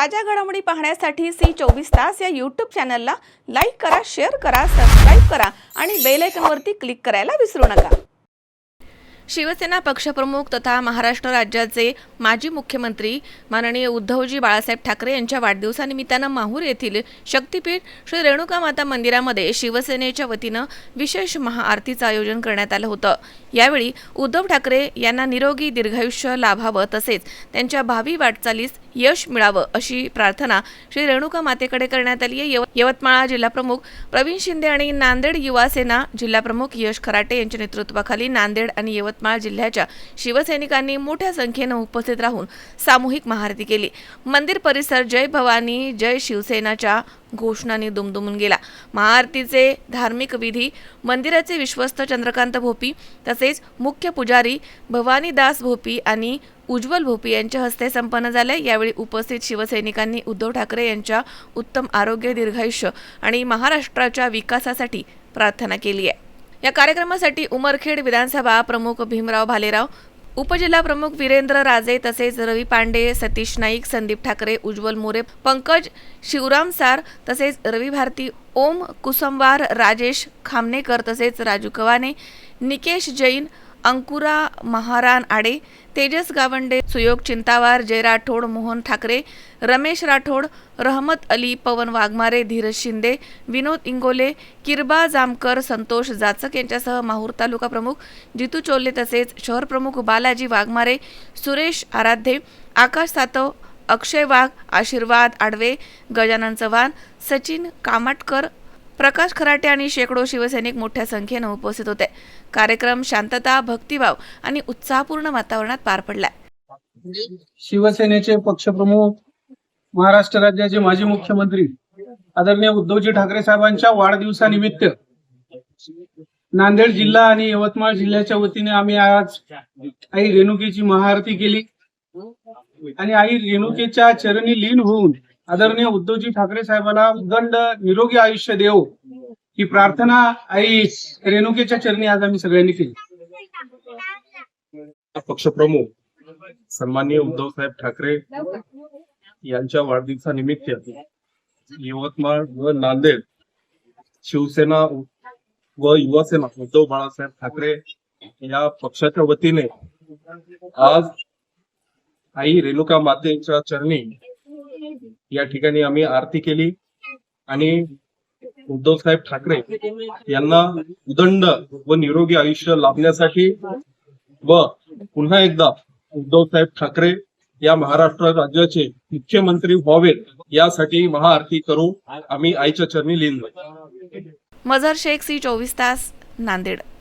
ताज्या घडामोडी पाहण्यासाठी C24 या यूट्यूब चॅनलला लाईक करा, शेअर करा, सबस्क्राईब करा आणि बेल आयकॉनवरती क्लिक करायला विसरू नका। शिवसेना पक्षप्रमुख तथा महाराष्ट्र राज्याचे माजी मुख्यमंत्री माननीय उद्धवजी बाळासाहेब ठाकरे यांच्या वाढदिवसानिमित्तानं माहूर येथील शक्तीपीठ श्री रेणुका माता मंदिरामध्ये शिवसेनेच्या वतीनं विशेष महाआरतीचं आयोजन करण्यात आलं होतं। यावेळी उद्धव ठाकरे यांना निरोगी दीर्घायुष्य लाभावं तसेच त्यांच्या भावी वाटचालीस यश मिळावं अशी प्रार्थना श्री रेणुका मातेकडे करण्यात आली आहे। यवतमाळ जिल्हाप्रमुख प्रवीण शिंदे आणि नांदेड युवा सेना जिल्हाप्रमुख यश खराटे यांच्या नेतृत्वाखाली नांदेड आणि यवतमाळ जिल्ह्याच्या शिवसैनिकांनी मोठ्या संख्येने उपस्थित राहून सामूहिक महाआरती केली। मंदिर परिसर जय भवानी जय शिवसेनाच्या घोषणांनी दुमदुमून गेला। महाआरतीचे धार्मिक विधी मंदिराचे विश्वस्त चंद्रकांत भोपी तसेच मुख्य पुजारी भवानीदास भोपी आणि उज्ज्वल भोपी यांच्या हस्ते संपन्न झाले। यावेळी उपस्थित शिवसैनिकांनी उद्धव ठाकरे यांच्या उत्तम आरोग्य, दीर्घायुष्य आणि महाराष्ट्राच्या विकासासाठी प्रार्थना केली आहे। या कार्यक्रमासाठी उमरखेड विधानसभा प्रमुख भीमराव भालेराव, उपजिल्हा प्रमुख वीरेंद्र राजे तसेच रवी पांडे, सतीश नाईक, संदीप ठाकरे, उज्ज्वल मोरे, पंकज शिवराम सार तसेच रवी भारती, ओम कुसुमवार, राजेश खामनेकर तसेच राजू कवाने, निकेश जैन, अंकुरा महारान आडे, तेजस गावंडे, सुयोग चिंतावार, जय राठोड, मोहन ठाकरे, रमेश राठोड, रहमत अली, पवन वाघमारे, धीरज शिंदे, विनोद इंगोले, किरबा जामकर, संतोष जाचक यांच्यासह माहूर तालुका प्रमुख जितू चोल्ले तसेच शहर प्रमुख बालाजी वाघमारे, सुरेश आराध्ये, आकाश सातव, अक्षय वाघ, आशीर्वाद आडवे, गजानन चव्हाण, सचिन कामाटकर, प्रकाश खराटे आणि शेकडो शिवसैनिक मोठ्या संख्येने उपस्थित होते। कार्यक्रम शांतता, भक्तिभाव आणि उत्साहपूर्ण वातावरणात पार पडला। शिवसेनेचे पक्षप्रमुख, महाराष्ट्र राज्याचे माजी मुख्यमंत्री आदरणीय उद्धवजी ठाकरे साहेबांच्या वाढदिवसानिमित्त नांदेड जिल्हा आणि यवतमाळ जिल्ह्याच्या वतीने आम्ही आज आई रेणुकेची महाआरती केली आणि आई रेणुकेच्या चरणी लीन होऊन आदरणीय उद्धवजी ठाकरे साहेबांना उदंड निरोगी आयुष्य देव ही प्रार्थना आई रेणुकेच्या चरणी आज आम्ही सगळ्यांनी केली। पक्षप्रमुख सन्माननीय उद्धव साहेब ठाकरे यांच्या वाढदिवसानिमित्त यवतमाळ व नांदेड शिवसेना व युवासेना उद्धव बाळासाहेब ठाकरे या पक्षाच्या वतीने आज आई रेणुका मातेच्या चरणी या ठिकाणी आम्ही आरती केली आणि उद्धव साहेब ठाकरे यांना उदंड व निरोगी आयुष्य लाभण्यासाठी व पुन्हा एकदा उद्धव साहेब ठाकरे या महाराष्ट्र राज्याचे मुख्यमंत्री व्हावेत यासाठी महाआरती करू आम्ही आईच्या चरणी लीन होतो। मजहर शेख, C24 नांदेड।